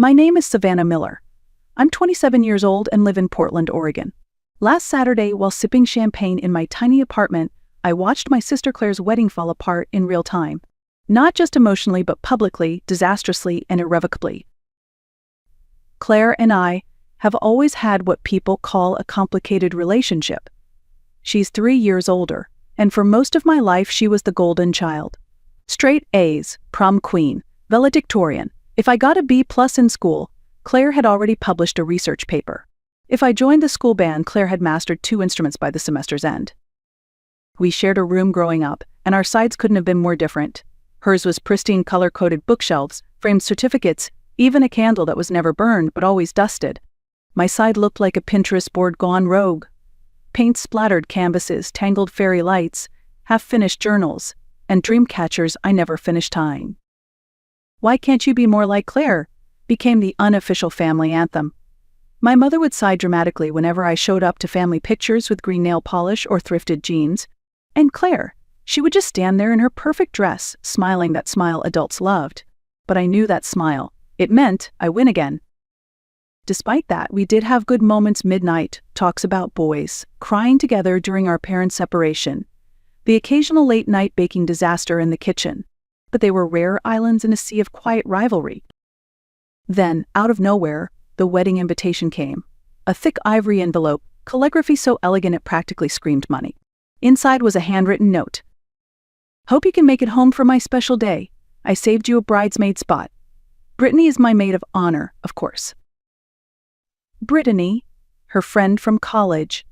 My name is Savannah Miller. I'm 27 years old and live in Portland, Oregon. Last Saturday, while sipping champagne in my tiny apartment, I watched my sister Claire's wedding fall apart in real time. Not just emotionally, but publicly, disastrously, and irrevocably. Claire and I have always had what people call a complicated relationship. She's 3 years older, and for most of my life she was the golden child. Straight A's, prom queen, valedictorian. If I got a B+ in school, Claire had already published a research paper. If I joined the school band, Claire had mastered 2 instruments by the semester's end. We shared a room growing up, and our sides couldn't have been more different. Hers was pristine color-coded bookshelves, framed certificates, even a candle that was never burned but always dusted. My side looked like a Pinterest board gone rogue. Paint-splattered canvases, tangled fairy lights, half-finished journals, and dream catchers I never finished tying. "Why can't you be more like Claire?" became the unofficial family anthem. My mother would sigh dramatically whenever I showed up to family pictures with green nail polish or thrifted jeans. And Claire, she would just stand there in her perfect dress, smiling that smile adults loved. But I knew that smile. It meant I win again. Despite that, we did have good moments midnight, talks about boys, crying together during our parents' separation, the occasional late-night baking disaster in the kitchen. But they were rare islands in a sea of quiet rivalry. Then, out of nowhere, the wedding invitation came. A thick ivory envelope, calligraphy so elegant it practically screamed money. Inside was a handwritten note. "Hope you can make it home for my special day. I saved you a bridesmaid spot. Brittany is my maid of honor, of course." Brittany, her friend from college.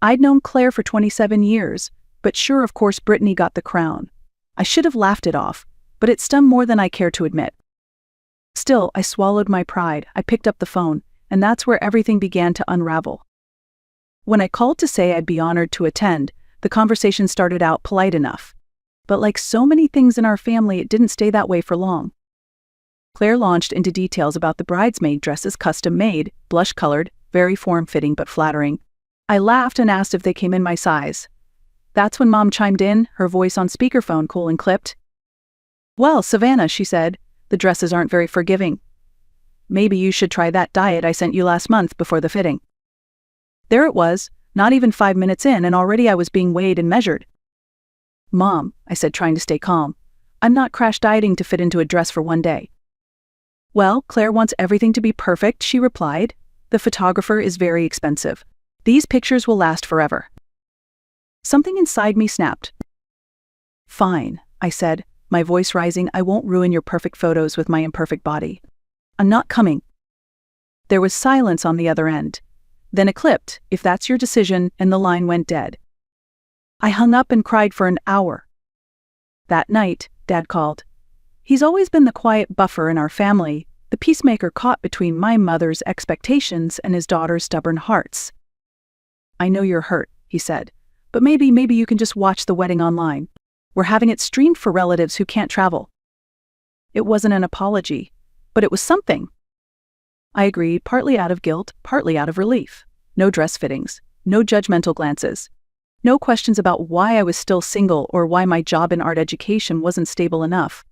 I'd known Claire for 27 years, but sure, of course, Brittany got the crown. I should have laughed it off, but it stung more than I care to admit. Still, I swallowed my pride. I picked up the phone, and that's where everything began to unravel. When I called to say I'd be honored to attend, the conversation started out polite enough. But like so many things in our family, it didn't stay that way for long. Claire launched into details about the bridesmaid dresses, custom-made, blush-colored, very form-fitting but flattering. I laughed and asked if they came in my size. That's when Mom chimed in, her voice on speakerphone cool and clipped. "Well, Savannah," she said, "the dresses aren't very forgiving. Maybe you should try that diet I sent you last month before the fitting." There it was, not even 5 minutes in, and already I was being weighed and measured. "Mom," I said, trying to stay calm, "I'm not crash dieting to fit into a dress for one day." "Well, Claire wants everything to be perfect," she replied. "The photographer is very expensive. These pictures will last forever." Something inside me snapped. "Fine," I said, my voice rising. "I won't ruin your perfect photos with my imperfect body. I'm not coming." There was silence on the other end. Then it clipped, "If that's your decision," and the line went dead. I hung up and cried for an hour. That night, Dad called. He's always been the quiet buffer in our family, the peacemaker caught between my mother's expectations and his daughter's stubborn hearts. "I know you're hurt," he said, "but maybe you can just watch the wedding online. We're having it streamed for relatives who can't travel." It wasn't an apology, but it was something. I agreed, partly out of guilt, partly out of relief. No dress fittings, no judgmental glances, no questions about why I was still single or why my job in art education wasn't stable enough.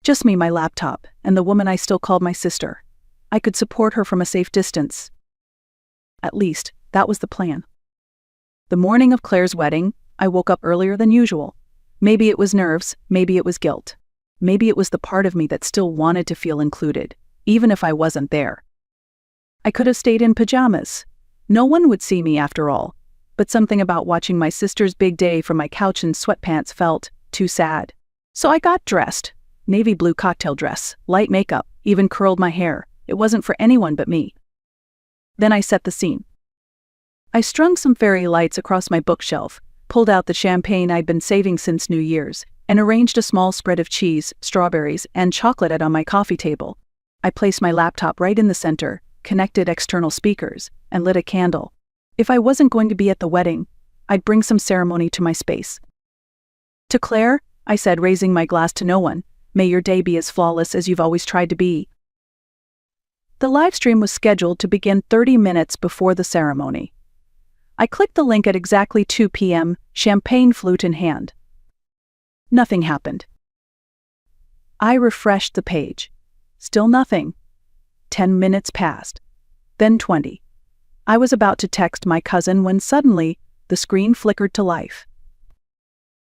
Just me, my laptop, and the woman I still called my sister. I could support her from a safe distance. At least, that was the plan. The morning of Claire's wedding, I woke up earlier than usual. Maybe it was nerves, maybe it was guilt. Maybe it was the part of me that still wanted to feel included, even if I wasn't there. I could have stayed in pajamas. No one would see me after all, but something about watching my sister's big day from my couch in sweatpants felt too sad. So I got dressed. Navy blue cocktail dress, light makeup, even curled my hair. It wasn't for anyone but me. Then I set the scene. I strung some fairy lights across my bookshelf, pulled out the champagne I'd been saving since New Year's, and arranged a small spread of cheese, strawberries, and chocolate on my coffee table. I placed my laptop right in the center, connected external speakers, and lit a candle. If I wasn't going to be at the wedding, I'd bring some ceremony to my space. "To Claire," I said, raising my glass to no one, "may your day be as flawless as you've always tried to be." The live stream was scheduled to begin 30 minutes before the ceremony. I clicked the link at exactly 2 p.m., champagne flute in hand. Nothing happened. I refreshed the page. Still nothing. 10 minutes passed. Then 20. I was about to text my cousin when suddenly, the screen flickered to life.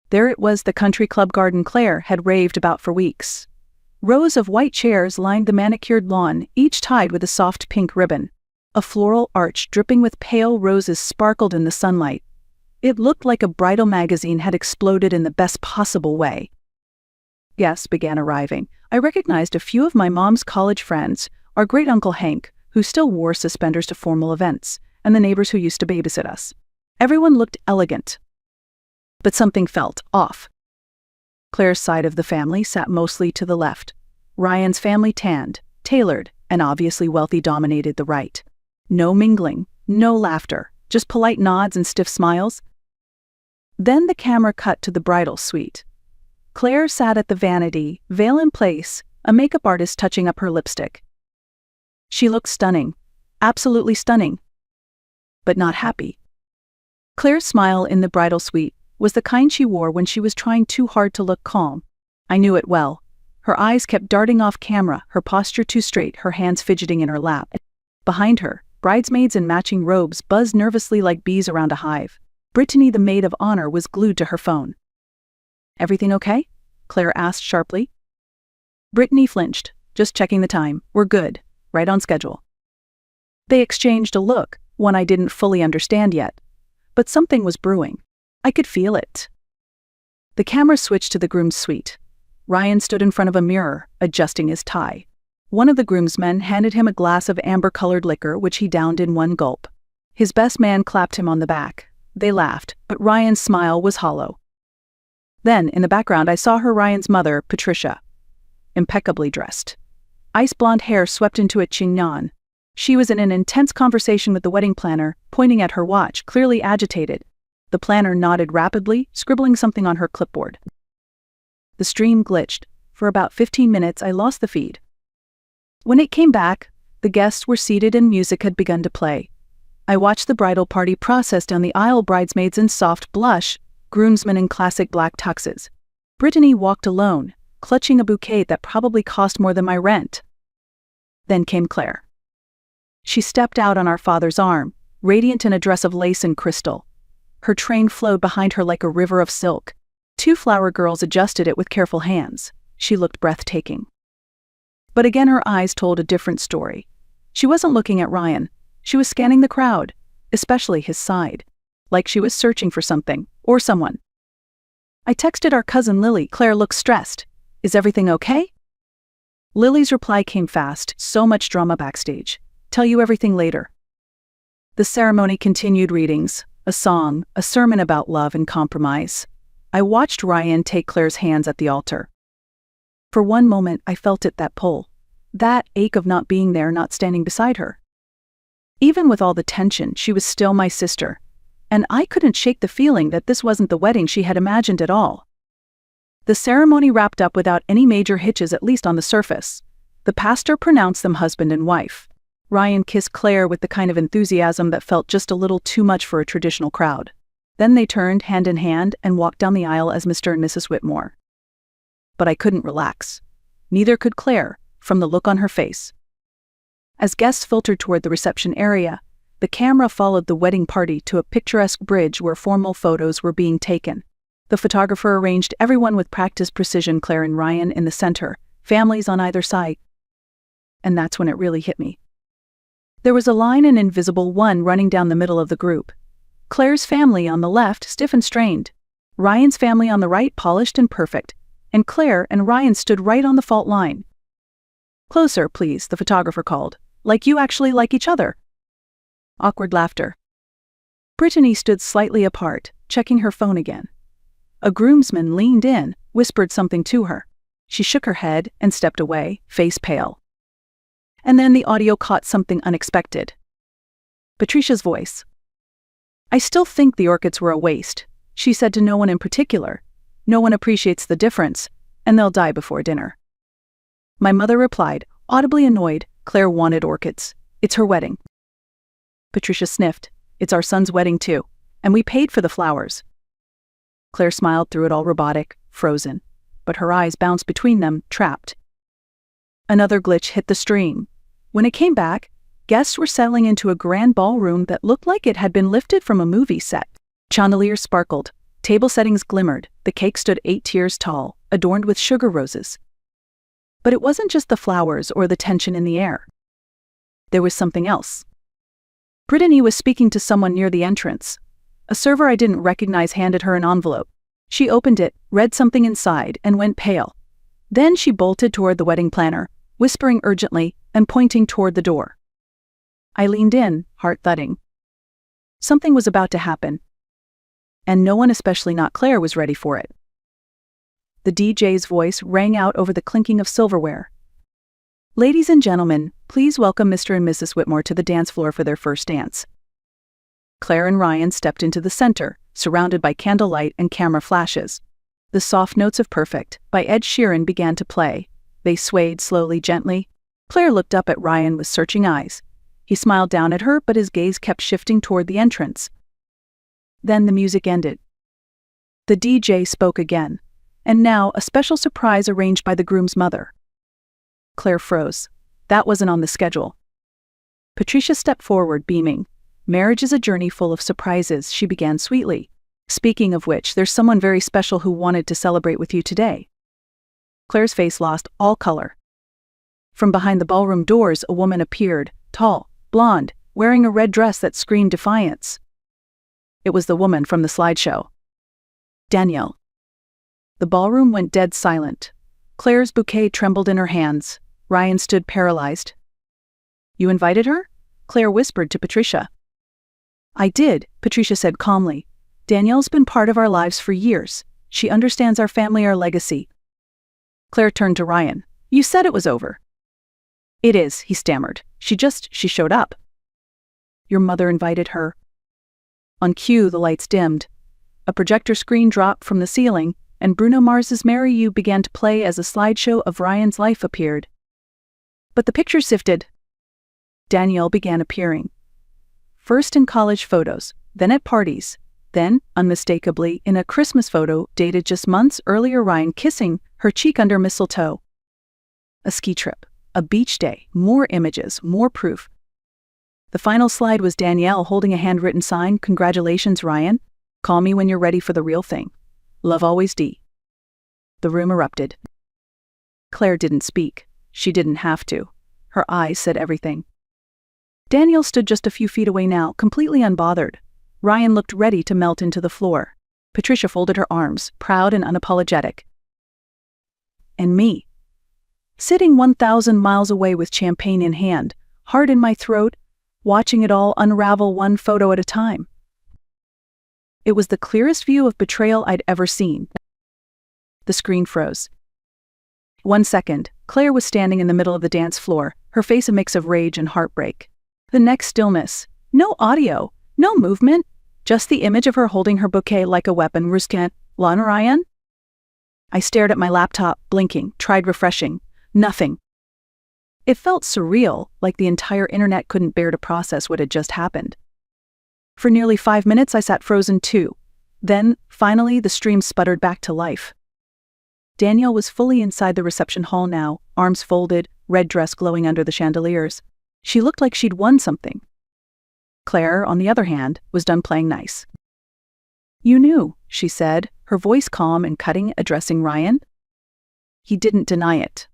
There it was, the country club garden Claire had raved about for weeks. Rows of white chairs lined the manicured lawn, each tied with a soft pink ribbon. A floral arch dripping with pale roses sparkled in the sunlight. It looked like a bridal magazine had exploded in the best possible way. Guests began arriving. I recognized a few of my mom's college friends, our great-uncle Hank, who still wore suspenders to formal events, and the neighbors who used to babysit us. Everyone looked elegant. But something felt off. Claire's side of the family sat mostly to the left. Ryan's family tanned, tailored, and obviously wealthy dominated the right. No mingling, no laughter, just polite nods and stiff smiles. Then the camera cut to the bridal suite. Claire sat at the vanity, veil in place, a makeup artist touching up her lipstick. She looked stunning, absolutely stunning, but not happy. Claire's smile in the bridal suite was the kind she wore when she was trying too hard to look calm. I knew it well. Her eyes kept darting off camera, her posture too straight, her hands fidgeting in her lap. Behind her, bridesmaids in matching robes buzzed nervously like bees around a hive. Brittany, the maid of honor, was glued to her phone. "Everything okay?" Claire asked sharply. Brittany flinched. "Just checking the time. We're good. Right on schedule." They exchanged a look, one I didn't fully understand yet. But something was brewing. I could feel it. The camera switched to the groom's suite. Ryan stood in front of a mirror, adjusting his tie. One of the groomsmen handed him a glass of amber-colored liquor, which he downed in one gulp. His best man clapped him on the back. They laughed, but Ryan's smile was hollow. Then, in the background, I saw Ryan's mother, Patricia, impeccably dressed. Ice blonde hair swept into a chignon. She was in an intense conversation with the wedding planner, pointing at her watch, clearly agitated. The planner nodded rapidly, scribbling something on her clipboard. The stream glitched. For about 15 minutes, I lost the feed. When it came back, the guests were seated and music had begun to play. I watched the bridal party process down the aisle, bridesmaids in soft blush, groomsmen in classic black tuxes. Brittany walked alone, clutching a bouquet that probably cost more than my rent. Then came Claire. She stepped out on our father's arm, radiant in a dress of lace and crystal. Her train flowed behind her like a river of silk. Two flower girls adjusted it with careful hands. She looked breathtaking. But again her eyes told a different story. She wasn't looking at Ryan. She was scanning the crowd, especially his side, like she was searching for something, or someone. I texted our cousin Lily. "Claire looks stressed. Is everything okay?" Lily's reply came fast. "So much drama backstage. Tell you everything later." The ceremony continued. Readings, a song, a sermon about love and compromise. I watched Ryan take Claire's hands at the altar. For one moment I felt it, that pull. That ache of not being there, not standing beside her. Even with all the tension, she was still my sister. And I couldn't shake the feeling that this wasn't the wedding she had imagined at all. The ceremony wrapped up without any major hitches, at least on the surface. The pastor pronounced them husband and wife. Ryan kissed Claire with the kind of enthusiasm that felt just a little too much for a traditional crowd. Then they turned hand in hand and walked down the aisle as Mr. and Mrs. Whitmore. But I couldn't relax. Neither could Claire, from the look on her face. As guests filtered toward the reception area, the camera followed the wedding party to a picturesque bridge where formal photos were being taken. The photographer arranged everyone with practiced precision, Claire and Ryan in the center, families on either side. And that's when it really hit me. There was a line, an invisible one, running down the middle of the group. Claire's family on the left, stiff and strained. Ryan's family on the right, polished and perfect. And Claire and Ryan stood right on the fault line. "Closer, please," the photographer called. "Like you actually like each other." Awkward laughter. Brittany stood slightly apart, checking her phone again. A groomsman leaned in, whispered something to her. She shook her head and stepped away, face pale. And then the audio caught something unexpected. Patricia's voice. "I still think the orchids were a waste," she said to no one in particular. "No one appreciates the difference, and they'll die before dinner." My mother replied, audibly annoyed, "Claire wanted orchids. It's her wedding." Patricia sniffed. "It's our son's wedding too, and we paid for the flowers." Claire smiled through it all, robotic, frozen, but her eyes bounced between them, trapped. Another glitch hit the stream. When it came back, guests were settling into a grand ballroom that looked like it had been lifted from a movie set. Chandeliers sparkled, table settings glimmered, the cake stood 8 tiers tall, adorned with sugar roses. But it wasn't just the flowers or the tension in the air. There was something else. Brittany was speaking to someone near the entrance. A server I didn't recognize handed her an envelope. She opened it, read something inside, and went pale. Then she bolted toward the wedding planner, whispering urgently and pointing toward the door. I leaned in, heart thudding. Something was about to happen. And no one, especially not Claire, was ready for it. The DJ's voice rang out over the clinking of silverware. Ladies and gentlemen, please welcome Mr. and Mrs. Whitmore to the dance floor for their first dance. Claire and Ryan stepped into the center, surrounded by candlelight and camera flashes. The Soft Notes of Perfect by Ed Sheeran began to play. They swayed slowly, gently. Claire looked up at Ryan with searching eyes. He smiled down at her, but his gaze kept shifting toward the entrance. Then the music ended. The DJ spoke again, and now a special surprise arranged by the groom's mother. Claire froze. That wasn't on the schedule. Patricia stepped forward, beaming. Marriage is a journey full of surprises, she began sweetly. Speaking of which, there's someone very special who wanted to celebrate with you today. Claire's face lost all color. From behind the ballroom doors, a woman appeared, tall, blonde, wearing a red dress that screamed defiance. It was the woman from the slideshow. Danielle. The ballroom went dead silent. Claire's bouquet trembled in her hands. Ryan stood paralyzed. You invited her? Claire whispered to Patricia. I did, Patricia said calmly. Danielle's been part of our lives for years. She understands our family, our legacy. Claire turned to Ryan. You said it was over. It is, he stammered. She showed up. Your mother invited her. On cue, the lights dimmed. A projector screen dropped from the ceiling, and Bruno Mars's Marry You began to play as a slideshow of Ryan's life appeared. But the picture sifted. Danielle began appearing. First in college photos, then at parties, then, unmistakably, in a Christmas photo dated just months earlier, Ryan kissing her cheek under mistletoe. A ski trip, a beach day, more images, more proof. The final slide was Danielle holding a handwritten sign, Congratulations, Ryan. Call me when you're ready for the real thing. Love always, D. The room erupted. Claire didn't speak. She didn't have to. Her eyes said everything. Danielle stood just a few feet away now, completely unbothered. Ryan looked ready to melt into the floor. Patricia folded her arms, proud and unapologetic. And me. Sitting 1,000 miles away with champagne in hand, heart in my throat, watching it all unravel one photo at a time. It was the clearest view of betrayal I'd ever seen. The screen froze. 1 second, Claire was standing in the middle of the dance floor, her face a mix of rage and heartbreak. The next, stillness. No audio, no movement, just the image of her holding her bouquet like a weapon. Ruskan, Lon Ryan? I stared at my laptop, blinking, tried refreshing. Nothing. It felt surreal, like the entire internet couldn't bear to process what had just happened. For nearly 5 minutes I sat frozen too. Then, finally, the stream sputtered back to life. Danielle was fully inside the reception hall now, arms folded, red dress glowing under the chandeliers. She looked like she'd won something. Claire, on the other hand, was done playing nice. You knew, she said, her voice calm and cutting, addressing Ryan. He didn't deny it.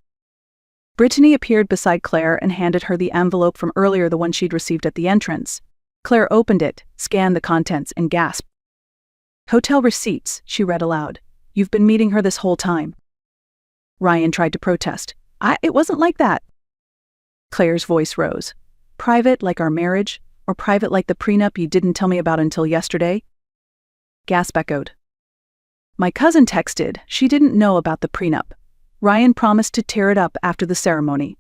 Brittany appeared beside Claire and handed her the envelope from earlier, the one she'd received at the entrance. Claire opened it, scanned the contents, and gasped. Hotel receipts, she read aloud. You've been meeting her this whole time. Ryan tried to protest. It wasn't like that. Claire's voice rose. Private like our marriage, or private like the prenup you didn't tell me about until yesterday? Gasp echoed. My cousin texted, she didn't know about the prenup. Ryan promised to tear it up after the ceremony.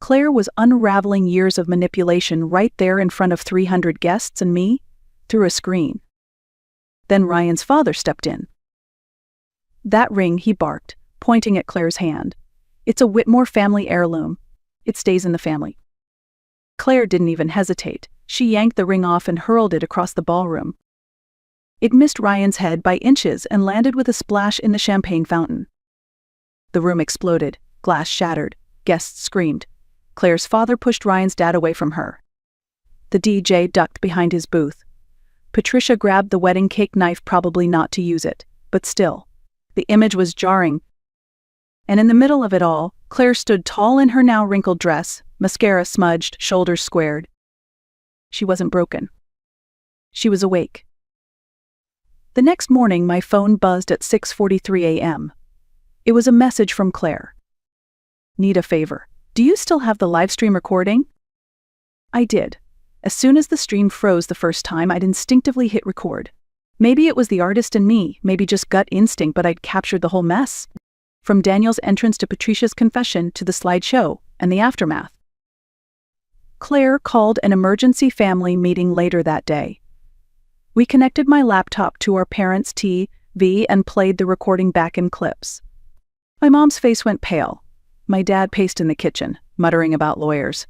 Claire was unraveling years of manipulation right there in front of 300 guests and me, through a screen. Then Ryan's father stepped in. That ring, he barked, pointing at Claire's hand. It's a Whitmore family heirloom. It stays in the family. Claire didn't even hesitate. She yanked the ring off and hurled it across the ballroom. It missed Ryan's head by inches and landed with a splash in the champagne fountain. The room exploded, glass shattered, guests screamed. Claire's father pushed Ryan's dad away from her. The DJ ducked behind his booth. Patricia grabbed the wedding cake knife, probably not to use it, but still. The image was jarring. And in the middle of it all, Claire stood tall in her now wrinkled dress, mascara smudged, shoulders squared. She wasn't broken. She was awake. The next morning, my phone buzzed at 6:43 a.m. It was a message from Claire. "Need a favor. Do you still have the live stream recording?" I did. As soon as the stream froze the first time, I'd instinctively hit record. Maybe it was the artist in me, maybe just gut instinct, but I'd captured the whole mess. From Daniel's entrance to Patricia's confession to the slideshow and the aftermath. Claire called an emergency family meeting later that day. We connected my laptop to our parents' TV and played the recording back in clips. My mom's face went pale. My dad paced in the kitchen, muttering about lawyers.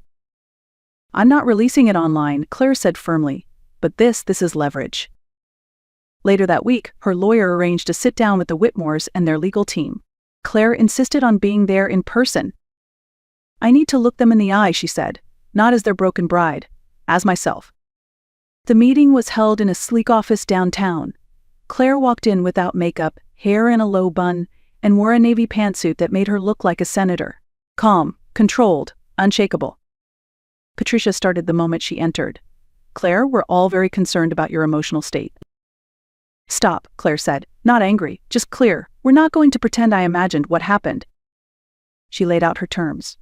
"I'm not releasing it online," Claire said firmly, "but this is leverage." Later that week, her lawyer arranged to sit down with the Whitmores and their legal team. Claire insisted on being there in person. "I need to look them in the eye," she said, "not as their broken bride, as myself." The meeting was held in a sleek office downtown. Claire walked in without makeup, hair in a low bun, and wore a navy pantsuit that made her look like a senator. Calm, controlled, unshakable. Patricia started the moment she entered. "Claire, we're all very concerned about your emotional state." "Stop," Claire said, not angry, just clear. "We're not going to pretend I imagined what happened." She laid out her terms.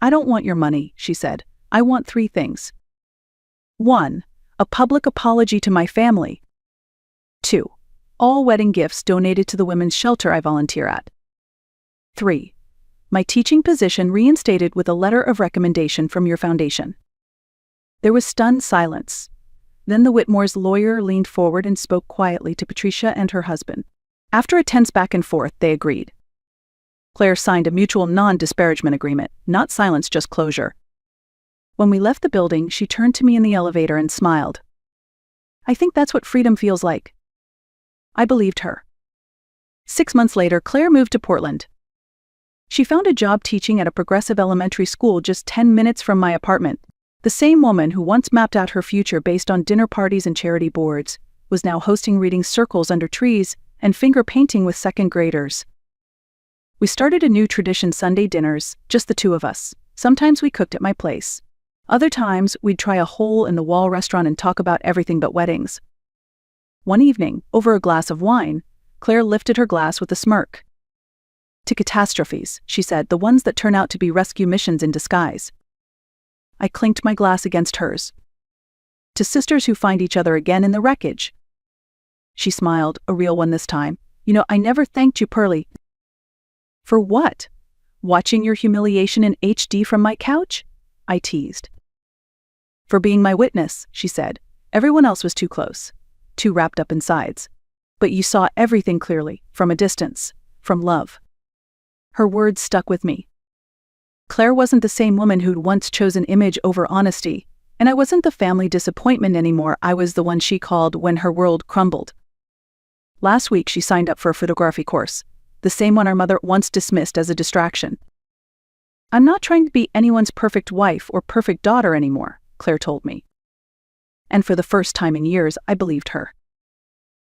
"I don't want your money," she said. "I want 3 things. 1. A public apology to my family. 2. All wedding gifts donated to the women's shelter I volunteer at. 3. My teaching position reinstated with a letter of recommendation from your foundation." There was stunned silence. Then the Whitmore's lawyer leaned forward and spoke quietly to Patricia and her husband. After a tense back and forth, they agreed. Claire signed a mutual non-disparagement agreement, not silence, just closure. When we left the building, she turned to me in the elevator and smiled. "I think that's what freedom feels like." I believed her. 6 months later, Claire moved to Portland. She found a job teaching at a progressive elementary school just 10 minutes from my apartment. The same woman who once mapped out her future based on dinner parties and charity boards was now hosting reading circles under trees and finger painting with second graders. We started a new tradition: Sunday dinners, just the 2 of us. Sometimes we cooked at my place. Other times, we'd try a hole-in-the-wall restaurant and talk about everything but weddings. One evening, over a glass of wine, Claire lifted her glass with a smirk. "To catastrophes," she said, "the ones that turn out to be rescue missions in disguise." I clinked my glass against hers. "To sisters who find each other again in the wreckage." She smiled, a real one this time. "You know, I never thanked you, Pearlie." "For what? Watching your humiliation in HD from my couch?" I teased. "For being my witness," she said. "Everyone else was too close, too wrapped up in sides. But you saw everything clearly, from a distance, from love." Her words stuck with me. Claire wasn't the same woman who'd once chosen image over honesty, and I wasn't the family disappointment anymore. I was the one she called when her world crumbled. Last week she signed up for a photography course, the same one our mother once dismissed as a distraction. "I'm not trying to be anyone's perfect wife or perfect daughter anymore," Claire told me. And for the first time in years, I believed her.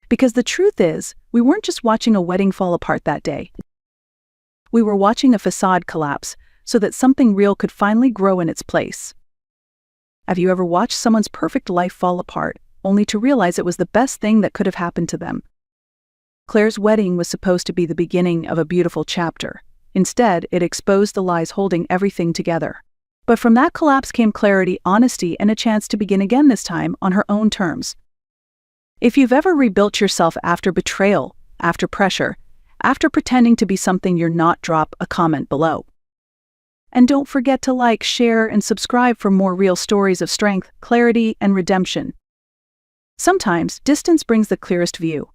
Because the truth is, we weren't just watching a wedding fall apart that day. We were watching a facade collapse so that something real could finally grow in its place. Have you ever watched someone's perfect life fall apart, only to realize it was the best thing that could have happened to them? Claire's wedding was supposed to be the beginning of a beautiful chapter. Instead, it exposed the lies holding everything together. But from that collapse came clarity, honesty, and a chance to begin again, this time on her own terms. If you've ever rebuilt yourself after betrayal, after pressure, after pretending to be something you're not, drop a comment below. And don't forget to like, share, and subscribe for more real stories of strength, clarity, and redemption. Sometimes, distance brings the clearest view.